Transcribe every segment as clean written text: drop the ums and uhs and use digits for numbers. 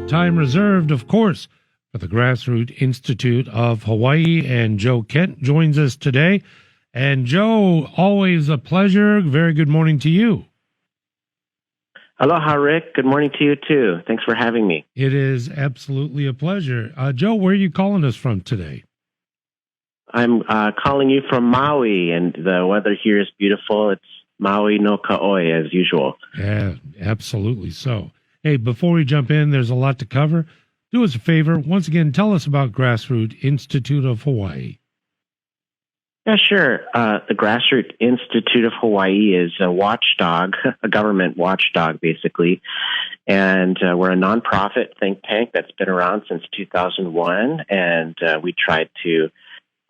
Time reserved, of course, for the Grassroots Institute of Hawaii. And Joe Kent joins us today. And Joe, always a pleasure. Very good morning to you. Aloha, Rick. Good morning to you, too. Thanks for having me. It is absolutely a pleasure. Joe, where are you calling us from today? I'm calling you from Maui, and the weather here is beautiful. It's Maui no Kaoi, as usual. Yeah, absolutely so. Hey, before we jump in, there's a lot to cover. Do us a favor. Once again, tell us about Grassroots Institute of Hawaii. Yeah, sure. The Grassroots Institute of Hawaii is a watchdog, a government watchdog, basically. And we're a nonprofit think tank that's been around since 2001. And we try to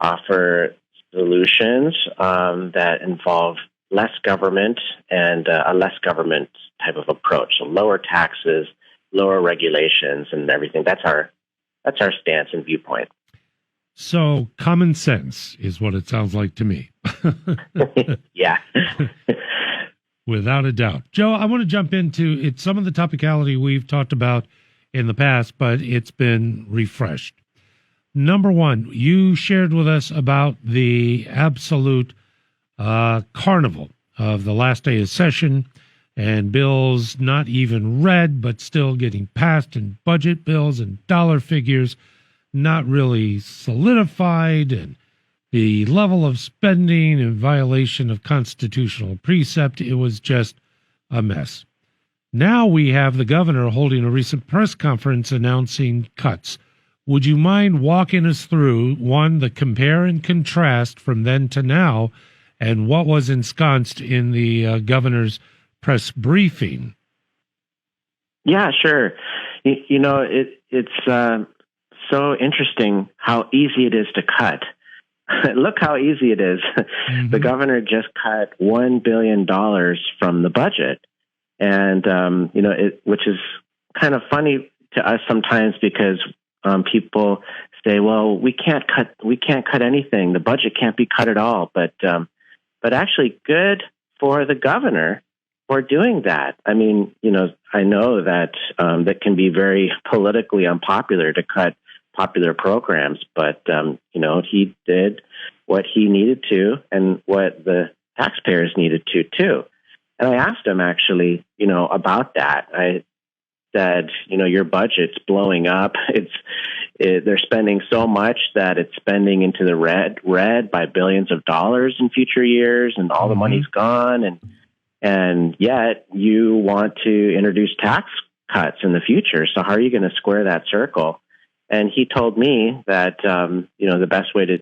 offer solutions that involve less government and a less government type of approach. So lower taxes, lower regulations, and everything. That's our stance and viewpoint. So common sense is what it sounds like to me. Yeah. Without a doubt. Joe, I want to jump into it. Some of the topicality we've talked about in the past, but it's been refreshed. Number one, you shared with us about the absolute carnival of the last day of session and bills not even read, but still getting passed, and budget bills and dollar figures not really solidified, and the level of spending in violation of constitutional precept. It was just a mess. Now we have the governor holding a recent press conference announcing cuts. Would you mind walking us through, one, the compare and contrast from then to now, and what was ensconced in the governor's press briefing? Yeah, sure. You know, it's so interesting how easy it is to cut. Look how easy it is. Mm-hmm. The governor just cut $1 billion from the budget. And, you know, which is kind of funny to us sometimes because people say, well, we can't cut anything. The budget can't be cut at all. But actually good for the governor for doing that. I mean, you know, I know that that can be very politically unpopular to cut popular programs, but, you know, he did what he needed to and what the taxpayers needed to, too. And I asked him, actually, you know, about that. I said, you know, your budget's blowing up. They're spending so much that it's spending into the red by billions of dollars in future years, and all the money's gone. And yet you want to introduce tax cuts in the future. So how are you going to square that circle? And he told me that, you know, the best way to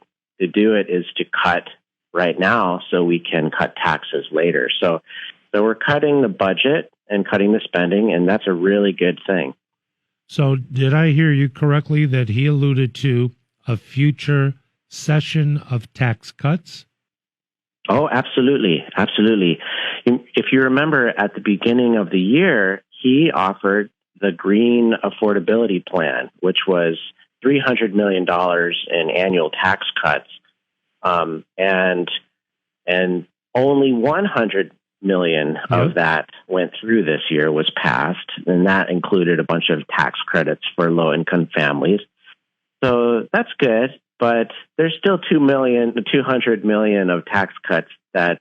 do it is to cut right now so we can cut taxes later. So we're cutting the budget and cutting the spending, and that's a really good thing. So did I hear you correctly that he alluded to a future session of tax cuts? Oh, absolutely. Absolutely. If you remember at the beginning of the year, he offered the Green Affordability Plan, which was $300 million in annual tax cuts. And only $100 million of that went through this year, was passed. And that included a bunch of tax credits for low-income families. So that's good, but there's still $200 million of tax cuts that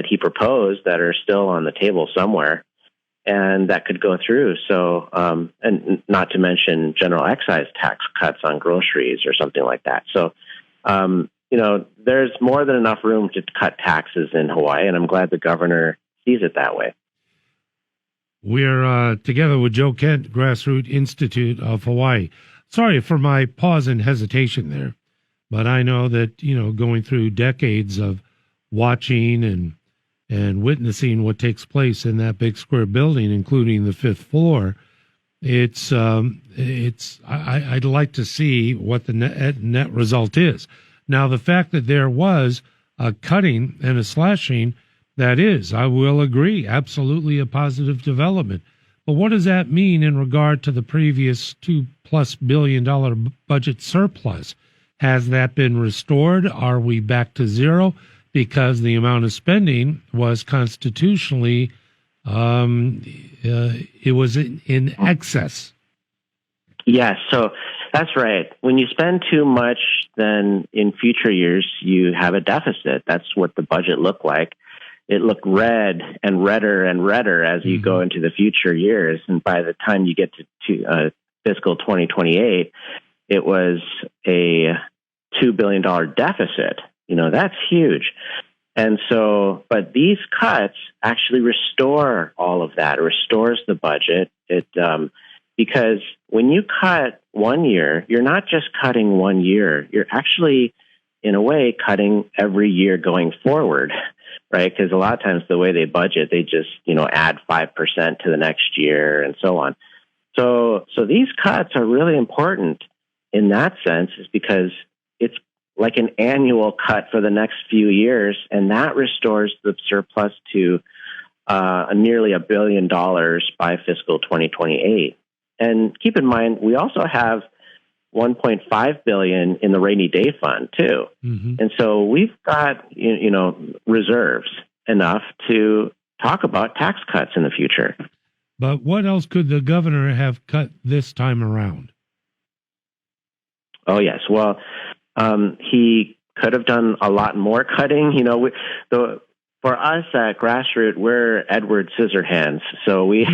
he proposed that are still on the table somewhere, and that could go through. So, and not to mention general excise tax cuts on groceries or something like that. So, you know, there's more than enough room to cut taxes in Hawaii, and I'm glad the governor sees it that way. We're together with Joe Kent, Grassroots Institute of Hawaii. Sorry for my pause and hesitation there, but I know that, you know, going through decades of watching and witnessing what takes place in that big square building, including the fifth floor, I'd like to see what the net result is. Now, the fact that there was a cutting and a slashing, that is, I will agree, absolutely a positive development. But what does that mean in regard to the previous $2+ billion budget surplus? Has that been restored? Are we back to zero? Because the amount of spending was constitutionally, it was in excess. Yes, so that's right. When you spend too much, then in future years you have a deficit. That's what the budget looked like. It looked red and redder and redder as you go into the future years. And by the time you get to fiscal 2028, it was a $2 billion deficit. That's huge. And so, but these cuts actually restore all of that. It restores the budget. Because when you cut 1 year, you're not just cutting 1 year. You're actually, in a way, cutting every year going forward, right? Because a lot of times the way they budget, they just, add 5% to the next year and so on. So these cuts are really important in that sense, is because it's like an annual cut for the next few years, and that restores the surplus to nearly $1 billion by fiscal 2028. And keep in mind, we also have $1.5 billion in the rainy day fund too, and so we've got reserves enough to talk about tax cuts in the future. But what else could the governor have cut this time around? Oh yes, well, he could have done a lot more cutting. For us at Grassroots, we're Edward Scissorhands, so we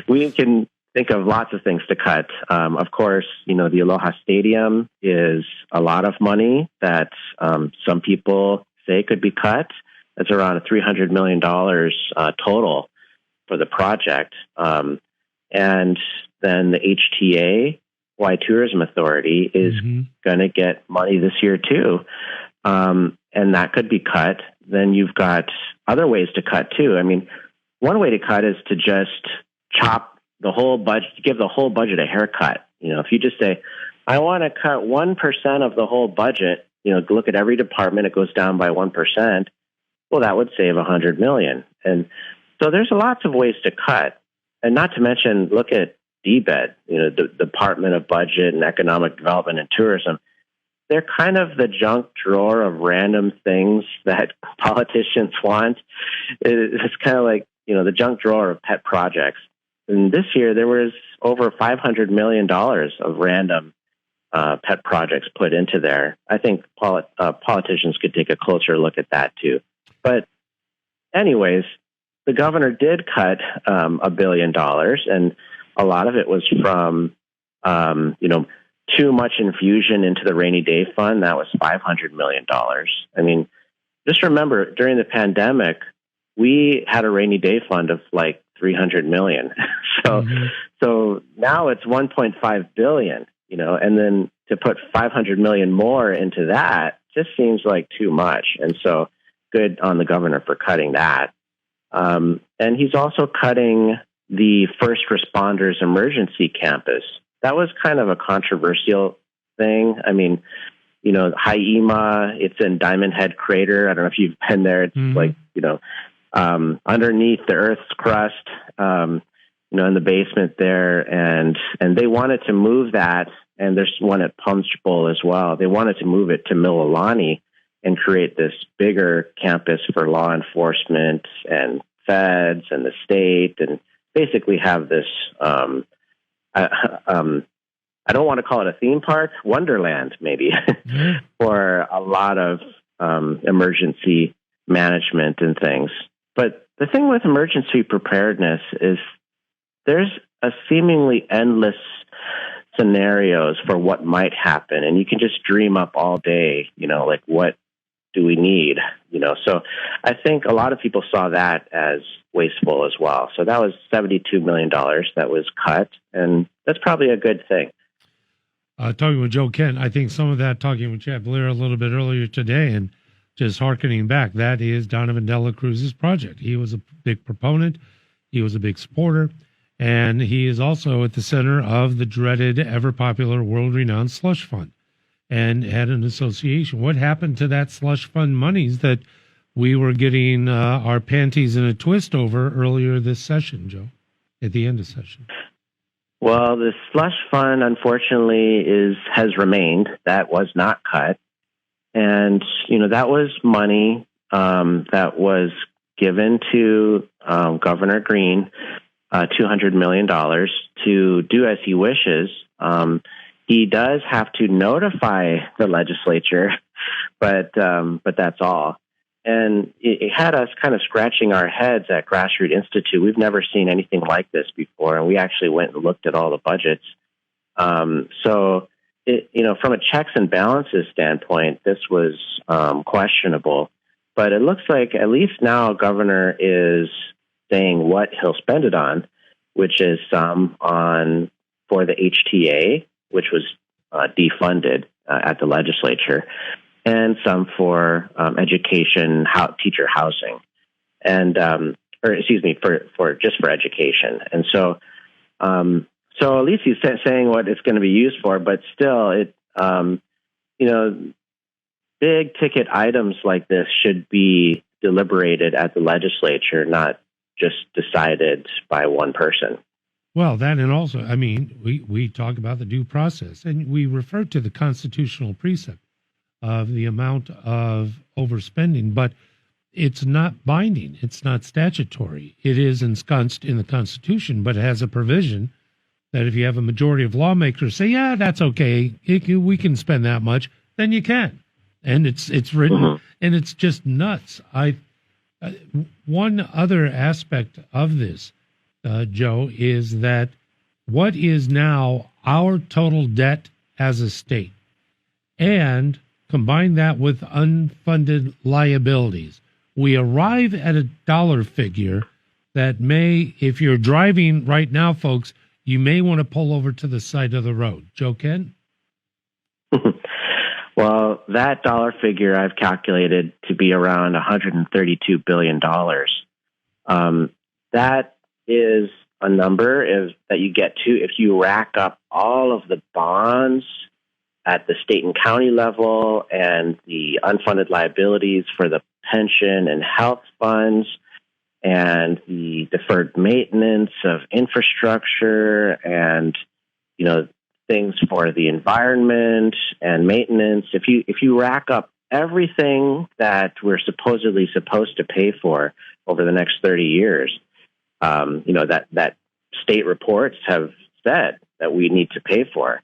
we can think of lots of things to cut. Of course, the Aloha Stadium is a lot of money that some people say could be cut. That's around $300 million total for the project. And then the HTA, Hawaii Tourism Authority, is going to get money this year too. And that could be cut. Then you've got other ways to cut too. I mean, one way to cut is to just chop the whole budget, give the whole budget a haircut. If you just say, I want to cut 1% of the whole budget, look at every department, it goes down by 1%. Well, that would save $100 million. And so there's lots of ways to cut. And not to mention, look at DBED, the Department of Budget and Economic Development and Tourism. They're kind of the junk drawer of random things that politicians want. It's kind of like, the junk drawer of pet projects. And this year, there was over $500 million of random pet projects put into there. I think politicians could take a closer look at that, too. But anyways, the governor did cut $1 billion, and a lot of it was from, too much infusion into the rainy day fund. That was $500 million. I mean, just remember, during the pandemic, we had a rainy day fund of like $300 million. So now it's $1.5 billion, and then to put $500 million more into that just seems like too much. And so good on the governor for cutting that. And he's also cutting the First Responders Emergency Campus. That was kind of a controversial thing. I mean, Haima, it's in Diamond Head Crater. I don't know if you've been there. It's like, underneath the Earth's crust, in the basement there. And they wanted to move that. And there's one at Punchbowl as well. They wanted to move it to Mililani and create this bigger campus for law enforcement and feds and the state, and basically have this, I don't want to call it a theme park, Wonderland maybe, for a lot of emergency management and things. But the thing with emergency preparedness is there's a seemingly endless scenarios for what might happen, and you can just dream up all day, like what do we need, So I think a lot of people saw that as wasteful as well. So that was $72 million that was cut, and that's probably a good thing. Talking with Joe Kent, I think some of that, talking with Chad Blair a little bit earlier today, and just hearkening back, that is Donovan Dela Cruz's project. He was a big proponent. He was a big supporter. And he is also at the center of the dreaded, ever-popular, world-renowned slush fund, and had an association. What happened to that slush fund monies that we were getting our panties in a twist over earlier this session, Joe, at the end of session? Well, the slush fund, unfortunately, has remained. That was not cut. And, that was money that was given to Governor Green, $200 million to do as he wishes He does have to notify the legislature, but that's all. And it had us kind of scratching our heads at Grassroots Institute. We've never seen anything like this before, and we actually went and looked at all the budgets. So, from a checks and balances standpoint, this was questionable. But it looks like at least now Governor is saying what he'll spend it on, which is some for the HTA, which was defunded at the legislature, and some for education, teacher housing, and for education. And so at least he's saying what it's going to be used for, but still, big ticket items like this should be deliberated at the legislature, not just decided by one person. Well, that, and also, I mean, we talk about the due process, and we refer to the constitutional precept of the amount of overspending, but it's not binding. It's not statutory. It is ensconced in the Constitution, but it has a provision that if you have a majority of lawmakers say, yeah, that's okay, we can spend that much, then you can. And it's written, and it's just nuts. One other aspect of this, Joe, is that what is now our total debt as a state, and combine that with unfunded liabilities, we arrive at a dollar figure that may, if you're driving right now, folks, you may want to pull over to the side of the road. Joe Kent? Well, that dollar figure I've calculated to be around $132 billion. That is a number that you get to if you rack up all of the bonds at the state and county level and the unfunded liabilities for the pension and health funds and the deferred maintenance of infrastructure and, things for the environment and maintenance. If you rack up everything that we're supposedly supposed to pay for over the next 30 years, that state reports have said that we need to pay for,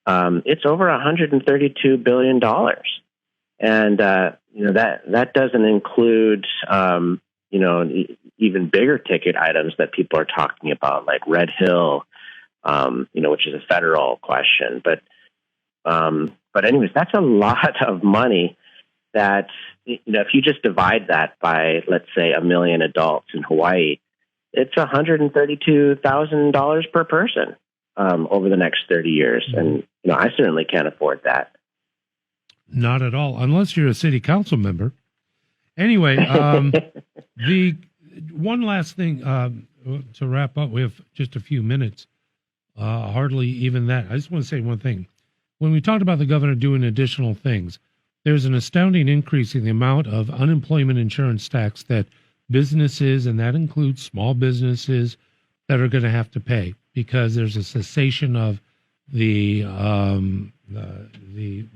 it's over $132 billion. And, that doesn't include, even bigger ticket items that people are talking about, like Red Hill, which is a federal question. But anyways, that's a lot of money that, if you just divide that by, let's say, 1 million adults in Hawaii, it's $132,000 per person over the next 30 years. And, I certainly can't afford that. Not at all, unless you're a city council member. Anyway, the one last thing to wrap up. We have just a few minutes. Hardly even that. I just want to say one thing. When we talked about the governor doing additional things, there's an astounding increase in the amount of unemployment insurance tax that businesses, and that includes small businesses, that are going to have to pay because there's a cessation of the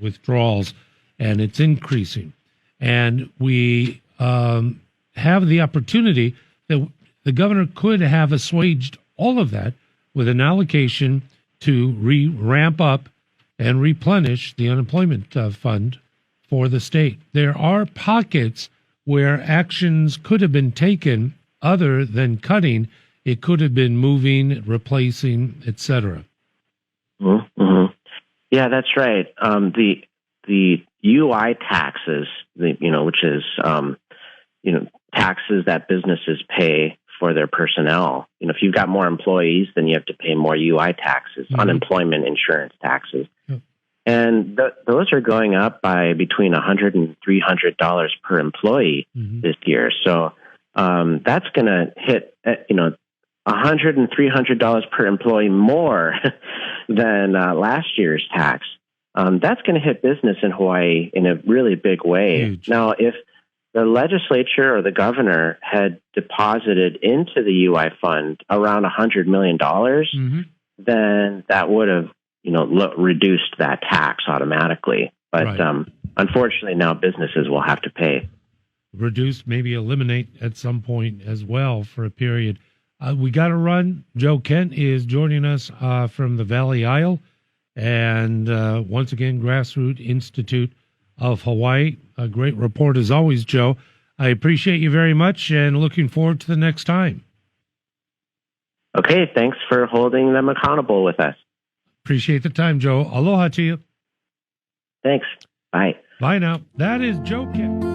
withdrawals, and it's increasing. And we have the opportunity that the governor could have assuaged all of that with an allocation to ramp up and replenish the unemployment fund for the state. There are pockets where actions could have been taken other than cutting. It could have been moving, replacing, etc. Mm-hmm. Yeah, that's right. The UI taxes, which is taxes that businesses pay for their personnel. If you've got more employees, then you have to pay more UI taxes, unemployment insurance taxes. Yep. And those are going up by between $100 and $300 per employee this year. So that's going to hit, $100 and $300 per employee more than last year's tax. That's going to hit business in Hawaii in a really big way. Huge. Now, if the legislature or the governor had deposited into the UI fund around $100 million, then that would have, reduced that tax automatically. But right. Unfortunately, now businesses will have to pay. Reduce, maybe eliminate at some point as well for a period. We got to run. Joe Kent is joining us from the Valley Isle. And once again, Grassroots Institute of Hawaii. A great report as always, Joe. I appreciate you very much and looking forward to the next time. Okay, thanks for holding them accountable with us. Appreciate the time, Joe. Aloha to you. Thanks. Bye. Bye now. That is Joe Kemp.